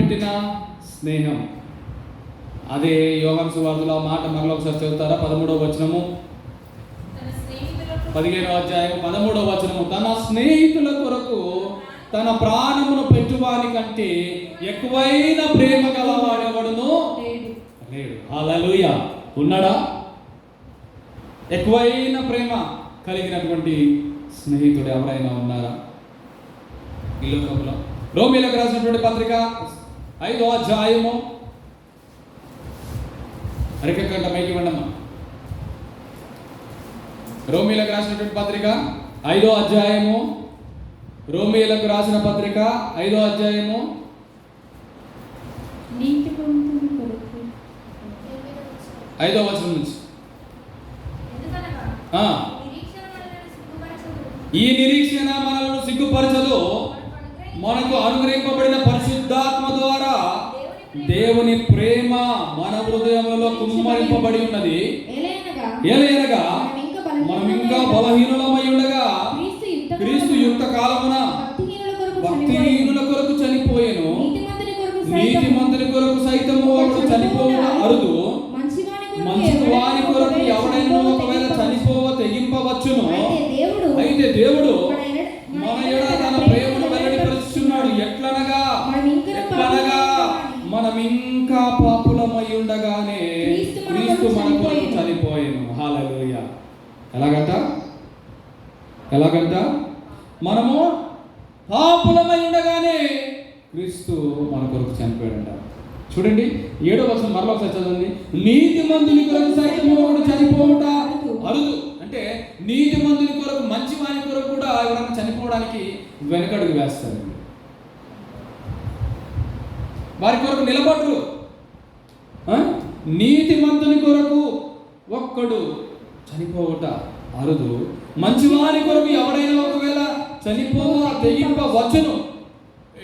పెట్టిన స్నేహం. అదే యోహాను సువార్తలో మాట మరలా ఒకసారి చదువుతారా? 13వ వచనము, 15వ అధ్యాయం 13వ వచనము. తన స్నేహితుల కొరకు తన ప్రాణమును పెట్టువాని కంటే ఎక్కువైన ప్రేమ గలవాడెవడును లేడు. హల్లెలూయా. ఉన్నాడా? ఎక్కువైన ప్రేమ కలిగినటువంటి స్నేహితుడు ఎవరైనా ఉన్నారా ఈ లోకంలో? రోమీయులకు రాసినటువంటి పత్రిక 5వ అధ్యాయము, అరికకంట మైకి వండమ్మా. రోమీయులకు రాసినటువంటి పత్రిక 5వ అధ్యాయము, రోమీయులకు రాసిన పత్రిక 5వ అధ్యాయము 5వ వచనం నుంచి. ఈ నిరీక్షణ మనలను సిగ్గుపరచదు, మనకు అనుగ్రహింపబడిన పరిశుద్ధాత్మ ద్వారా దేవుని ప్రేమ మన హృదయంలో కుమ్మరింపబడి ఉన్నది. ఏలయనగా మనం ఇంకా బలహీనులమై ఉండగా క్రీస్తు యుక్త కాలమున భక్తిహీనుల కొరకు చనిపోయెను. నీతిమంతుని కొరకు సైతము ఒకడు చనిపోవుట అరుదు. మంచి వారి కొరకు ఎవడైనా ఒకవేళ చనిపోవ తెగింపవచ్చును. అయితే దేవుడు మన ఎడల తన ప్రేమను వెల్లడిపరుచుచున్నాడు. ఎట్లనగా మనం ఇంకా పాపులమై ఉండగానే క్రీస్తు మన కొరకు చనిపోయెను. హల్లెలూయా. ఎలాగంట? మనము పాపులమై ఉండగానే క్రీస్తు మన కొరకు చనిపోయాడంట. చూడండి 7వ వచనం మరలా ఒకసారి చదవండి. నీతిమంతుని కొరకు సైతం ఒకడు చనిపోవుట అరుదు. అంటే నీతిమంతుని కొరకు, మంచి వాని కొరకు కూడా ఎవరైనా చనిపోవడానికి వెనకడుగు వేస్తారండి. వారి కొరకు నిలబడరు. నీతిమంతుని కొరకు ఒక్కడు చనిపోవుట అరుదు. మంచివారి కొరకు ఎవరైనా ఒకవేళ తెగింపవచ్చును.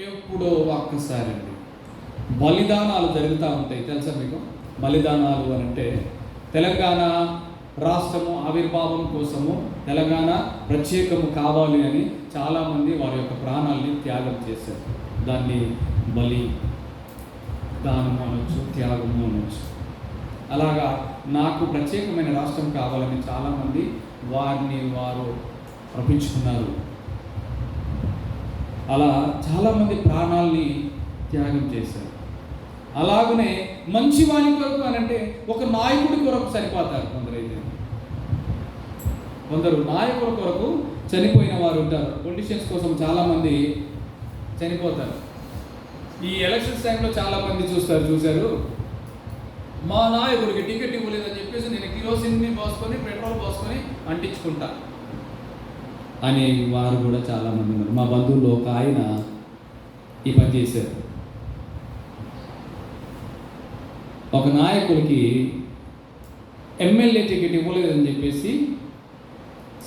ఎప్పుడో ఒక్కసారి అండి బలిదానాలు జరుగుతూ ఉంటాయి. తెలుసా మీకు? బలిదానాలు అని అంటే తెలంగాణ రాష్ట్రము ఆవిర్భావం కోసము, తెలంగాణ ప్రత్యేకము కావాలి అని చాలామంది వారి యొక్క ప్రాణాలని త్యాగం చేశారు. దాన్ని బలి దానము అనొచ్చు, త్యాగము అనొచ్చు. అలాగా నాకు ప్రత్యేకమైన రాష్ట్రం కావాలని చాలామంది వారు ప్రపించుకున్నారు. అలా చాలామంది ప్రాణాలని త్యాగం చేశారు. అలాగనే మంచి వాని కొరకు అని అంటే ఒక నాయకుడి కొరకు చనిపోతారు కొందరు నాయకుల కొరకు చనిపోయిన వారు ఉంటారు. పొలిటీషియన్స్ కోసం చాలామంది చనిపోతారు. ఈ ఎలక్షన్స్ టైంలో చాలామంది చూశారు మా నాయకుడికి టికెట్ ఇవ్వలేదని చెప్పేసి నేను కిరోసిన్ని పోసుకొని పెట్రోల్ పోసుకొని అంటించుకుంటా అని వారు కూడా చాలామంది ఉన్నారు. మా బంధువుల్లో ఒక ఆయన ఈ పని చేశారు. ఒక నాయకుడికి ఎమ్మెల్యే టికెట్ ఇవ్వలేదని చెప్పేసి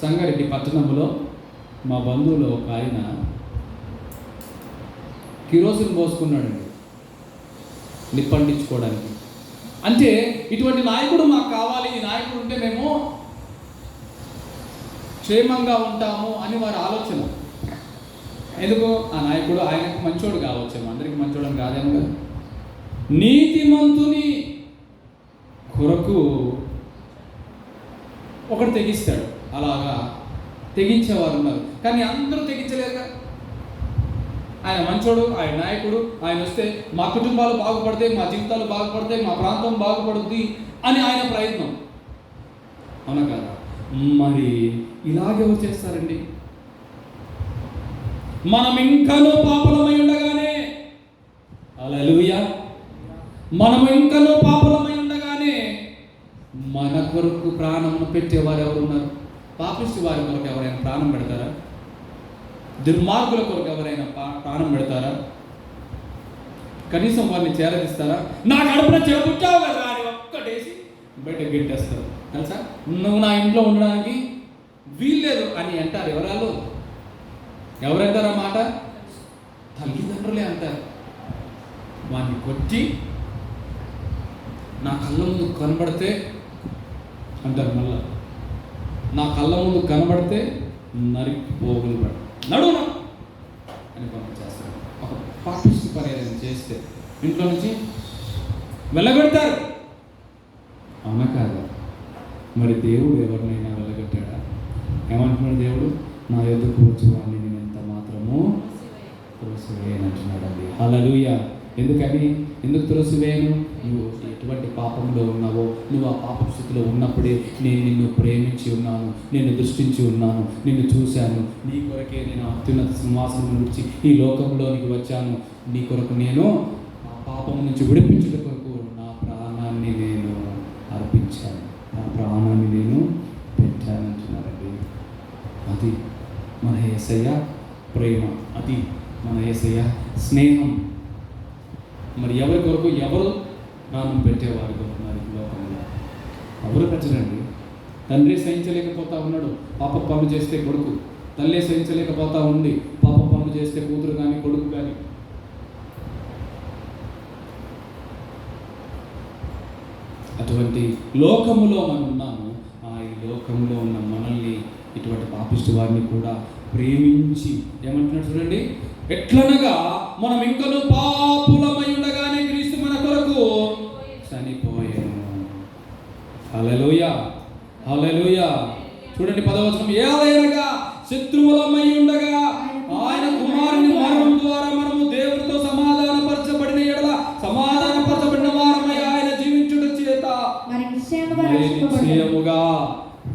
సంగారెడ్డి పట్టణంలో మా బంధువులో ఒక ఆయన కిరోసిన్ పోసుకున్నాడండి నిప్పండించుకోవడానికి. అంటే ఇటువంటి నాయకుడు మాకు కావాలి, ఈ నాయకుడు ఉంటే మేము క్షేమంగా ఉంటాము అని వారి ఆలోచన. ఎందుకు? ఆ నాయకుడు ఆయనకు మంచోడు కావచ్చేమో, అందరికీ మంచోడు అని కాదేమో కదా. నీతిమంతుని కొరకు ఒకడు తెగిస్తాడు. అలాగా తెగించేవారు ఉన్నారు, కానీ అందరూ తెగించలేరుగా. ఆయన మంచోడు, ఆయన నాయకుడు, ఆయన వస్తే మా కుటుంబాలు బాగుపడతాయి, మా జీవితాలు బాగుపడతాయి, మా ప్రాంతం బాగుపడుద్ది అని ఆయన ప్రయత్నం. అవునా కదా? మరి ఇలాగే వచ్చేస్తారండి. మనం ఇంకనూ పాపలమై ఉండగానే, హల్లెలూయా, మనము ఇంకనూ పాపలమై ఉండగానే మన కొరకు ప్రాణమును పెట్టేవారు ఎవరున్నారు? పాపిష్టి వారి కొరకు ఎవరైనా ప్రాణం పెడతారా? దుర్మార్గుల కొరకు ఎవరైనా ప్రాణం పెడతారా? కనీసం వారిని చేరదీస్తారా? నా కడుపున చెబుతావు కదా అని ఒక్కటేసి బయట గెట్టేస్తారు. తెలుసా? నువ్వు నా ఇంట్లో ఉండడానికి వీల్లేదు అని అంటారు. ఎవరంటారు ఆ మాట? తల్లిదండ్రులే అంటారు. వాడిని కొట్టి నా కళ్ళ ముందు కనబడితే అంటారు. మళ్ళా నా కళ్ళ ముందు కనబడితే నరికి పోగులు పడ నడునా అని పంపించేస్తారు. పాపిష్టి పని ఏదైనా చేస్తే ఇంట్లో నుంచి వెళ్ళగొడతారు. అవునా కాదా? మరి దేవుడు ఎవరినైనా వెళ్ళగొట్టాడా? ఏమంటున్నాడు దేవుడు? నా యొద్దకు వచ్చి వాడిని నేను ఎంత మాత్రము త్రోసివేయనంటున్నాడండి. హల్లెలూయా. ఎందుకు త్రోసివేయను? నువ్వు ఎటువంటి పాపంలో ఉన్నావో, నువ్వు ఆ పాప స్థితిలో ఉన్నప్పుడే నేను నిన్ను ప్రేమించి ఉన్నాను, నిన్ను దృష్టించి ఉన్నాను, నిన్ను చూశాను. నీ కొరకే నేను అత్యున్నత సింహాసనం నుంచి ఈ లోకంలోనికి వచ్చాను. నీ కొరకు నేను ఆ పాపం నుంచి విడిపించుట కొరకు నా ప్రాణాన్ని నేను అర్పించాను, నా ప్రాణాన్ని నేను పెట్టానంటున్నారండి. అది మన యేసయ్య ప్రేమ, అది మన యేసయ్య స్నేహం. మరి ఎవరి కొరకు ఎవరు ప్రాణం పెట్టేవారు ఉన్నారు ఈ లోకంలో? ఎవరు పెట్టరండి. తండ్రి సహించలేకపోతా ఉన్నాడు పాప పనులు చేస్తే కొడుకు, తల్లి సహించలేకపోతా ఉంది పాప పనులు చేస్తే కూతురు కానీ కొడుకు కానీ. అటువంటి లోకములో మనం ఉన్నాము. ఈ లోకంలో ఉన్న మనల్ని, ఇటువంటి పాపిష్టి వారిని కూడా ప్రేమించి ఏమంటున్నాడు చూడండి, ఎట్లనగా మనం ఇంకనూ పాపులమై ఉండగానే క్రీస్తు మన కొరకు చనిపోయాను. హల్లెలూయా, హల్లెలూయా. చూడండి 10వ వచనం, ఏలయనగా శత్రువులమై ఉండగా ఆయన కుమారుని మరణం ద్వారా మనము దేవునితో సమాధానపరచబడిన ఎడల సమాధానపరచబడిన వారమై ఆయన జీవించుట చేత మరి నిశ్చయముగా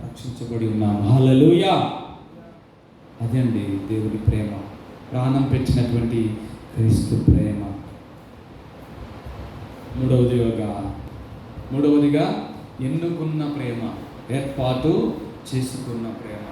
రక్షించబడి ఉన్నాము. హల్లెలూయా. అదండి దేవుడి ప్రేమ, ప్రాణం పెట్టినటువంటి క్రీస్తు ప్రేమ. మూడవదిగా ఎన్నుకున్న ప్రేమ, ఏర్పాటు చేసుకున్న ప్రేమ.